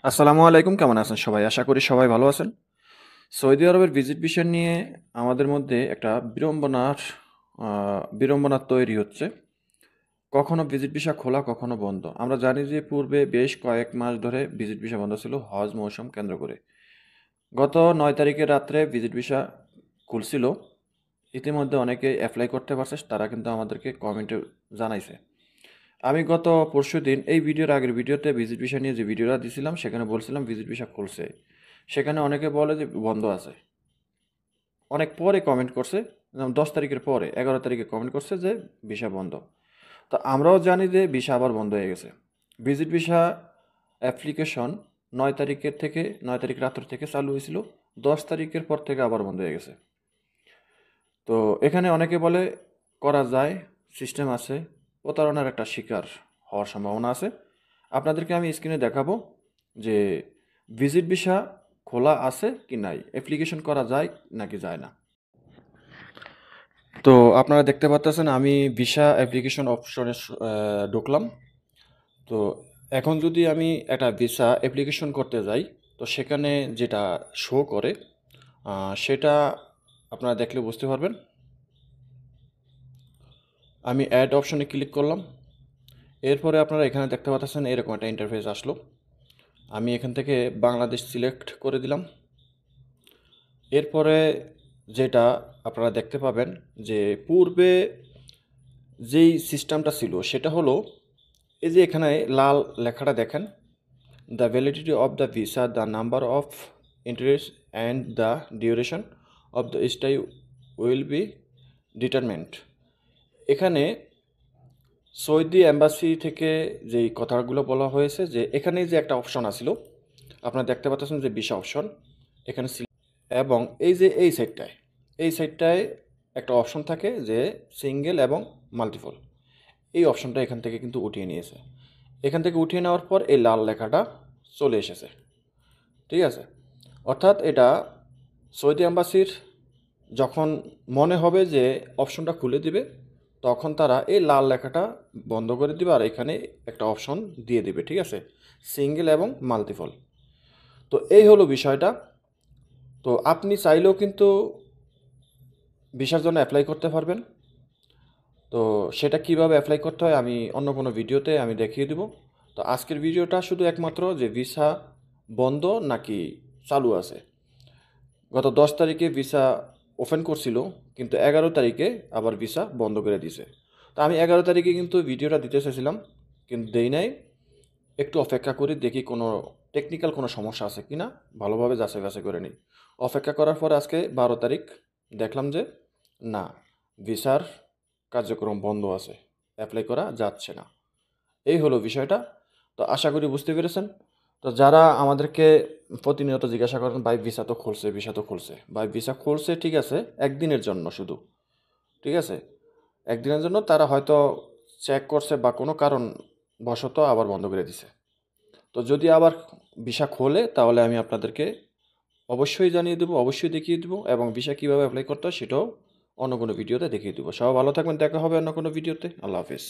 আসসালামু আলাইকুম, কেমন আছেন সবাই? আশা করি সবাই ভালো আছেন। সৌদি আরবের ভিজিট ভিসা নিয়ে আমাদের মধ্যে একটা বিড়ম্বনা তৈরি হচ্ছে। কখনো ভিজিট ভিসা খোলা, কখনো বন্ধ। আমরা জানি যে পূর্বে বেশ কয়েক মাস ধরে ভিজিট ভিসা বন্ধ ছিল হজ মৌসুম কেন্দ্র করে। গত ৯ তারিখের রাত্রে ভিজিট ভিসা খুলছিল। ইতিমধ্যে অনেকে এপ্লাই করতে পারছে, তারা কিন্তু আমাদেরকে কমেন্টে জানাইছে। আমি গত পরশুদিন এই ভিডিওর আগের ভিডিওতে ভিজিট ভিসা নিয়ে যে ভিডিওটা দিছিলাম সেখানে বলছিলাম ভিজিট ভিসা খুলছে। সেখানে অনেকে বলে যে বন্ধ আছে। অনেক পরে কমেন্ট করছে, যেমন 10 তারিখের পরে 11 তারিখে কমেন্ট করছে যে ভিসা বন্ধ। তো আমরাও জানি যে ভিসা আবার বন্ধ হয়ে গেছে। ভিজিট ভিসা অ্যাপ্লিকেশন 9 তারিখ রাত্র থেকে চালু হয়েছিল। 10 তারিখের পর থেকে আবার বন্ধ হয়ে গেছে। তো এখানে অনেকে বলে করা যায়, সিস্টেম আছে, প্রতারণার একটা শিকার হওয়ার সম্ভাবনা আছে। আপনাদেরকে আমি স্ক্রিনে দেখাবো যে ভিজিট ভিসা খোলা আছে কি নাই, অ্যাপ্লিকেশন করা যায় নাকি যায় না। তো আপনারা দেখতে পাচ্ছেন আমি ভিসা অ্যাপ্লিকেশন অপশনে ঢুকলাম। তো এখন যদি আমি একটা ভিসা অ্যাপ্লিকেশন করতে যাই, তো সেখানে যেটা শো করে সেটা আপনারা দেখলে বুঝতে পারবেন। আমি অ্যাড অপশনে ক্লিক করলাম। এরপরে আপনারা এখানে দেখতে পাচ্ছেন এরকম একটা ইন্টারফেস আসলো। আমি এখান থেকে বাংলাদেশ সিলেক্ট করে দিলাম। এরপরে যেটা আপনারা দেখতে পাবেন যে পূর্বে যেই সিস্টেমটা ছিল সেটা হলো এই যে এখানে লাল লেখাটা দেখেন, the validity of the visa, the number of interest and the duration of the stay will be determined. এখানে সৌদি এম্বাসি থেকে যেই কথাগুলো বলা হয়েছে যে এখানে যে একটা অপশন আছিল, আপনারা দেখতে পাচ্ছেন যে ভিসা অপশন এখানে এবং এই যে এই সাইডটায় একটা অপশন থাকে যে সিঙ্গেল এবং মাল্টিপল। এই অপশনটা এখান থেকে কিন্তু উঠিয়ে নিয়েছে। এখান থেকে উঠিয়ে নেওয়ার পর এই লাল লেখাটা চলে এসেছে। ঠিক আছে, অর্থাৎ এটা সৌদি এম্বাসির যখন মনে হবে যে অপশনটা খুলে দিবে, তখন তারা এই লাল লেখাটা বন্ধ করে দিবে আর এখানে একটা অপশন দিয়ে দিবে। ঠিক আছে, সিঙ্গেল এবং মাল্টিপল। তো এই হলো বিষয়টা। তো আপনি চাইলেও কিন্তু ভিসার জন্য অ্যাপ্লাই করতে পারবেন। তো সেটা কিভাবে অ্যাপ্লাই করতে হয় আমি অন্য কোনো ভিডিওতে আমি দেখিয়ে দেব। তো আজকের ভিডিওটা শুধু একমাত্র যে ভিসা বন্ধ নাকি চালু আছে। গত 10 তারিখে ভিসা ওপেন করছিল, কিন্তু 11 তারিখে আবার ভিসা বন্ধ করে দিছে। তো আমি 11 তারিখে কিন্তু ভিডিওটা দিতে চাইছিলাম, কিন্তু দেই নাই। একটু অপেক্ষা করি, দেখি কোনো টেকনিক্যাল কোনো সমস্যা আছে কি না, ভালোভাবে যাচাই বাছাই করে নিই। অপেক্ষা করার পর আজকে 12 তারিখ দেখলাম যে না, ভিসার কার্যক্রম বন্ধ আছে, অ্যাপ্লাই করা যাচ্ছে না। এই হলো বিষয়টা। তো আশা করি বুঝতে পেরেছেন। তো যারা আমাদেরকে প্রতিনিয়ত জিজ্ঞাসা করেন ভাই ভিসা তো খুলছে, ভিসা তো খুলছে, ভাই ভিসা খুলছে ঠিক আছে, একদিনের জন্য শুধু। ঠিক আছে, একদিনের জন্য তারা হয়তো চেক করছে বা কোনো কারণ বশত আবার বন্ধ করে দিছে। তো যদি আবার ভিসা খোলে তাহলে আমি আপনাদেরকে অবশ্যই জানিয়ে দেবো, অবশ্যই দেখিয়ে দেবো, এবং ভিসা কীভাবে অ্যাপ্লাই করতে হয় সেটাও অন্য কোনো ভিডিওতে দেখিয়ে দেবো। সবাই ভালো থাকবেন, দেখা হবে অন্য কোনো ভিডিওতে। আল্লাহ হাফিজ।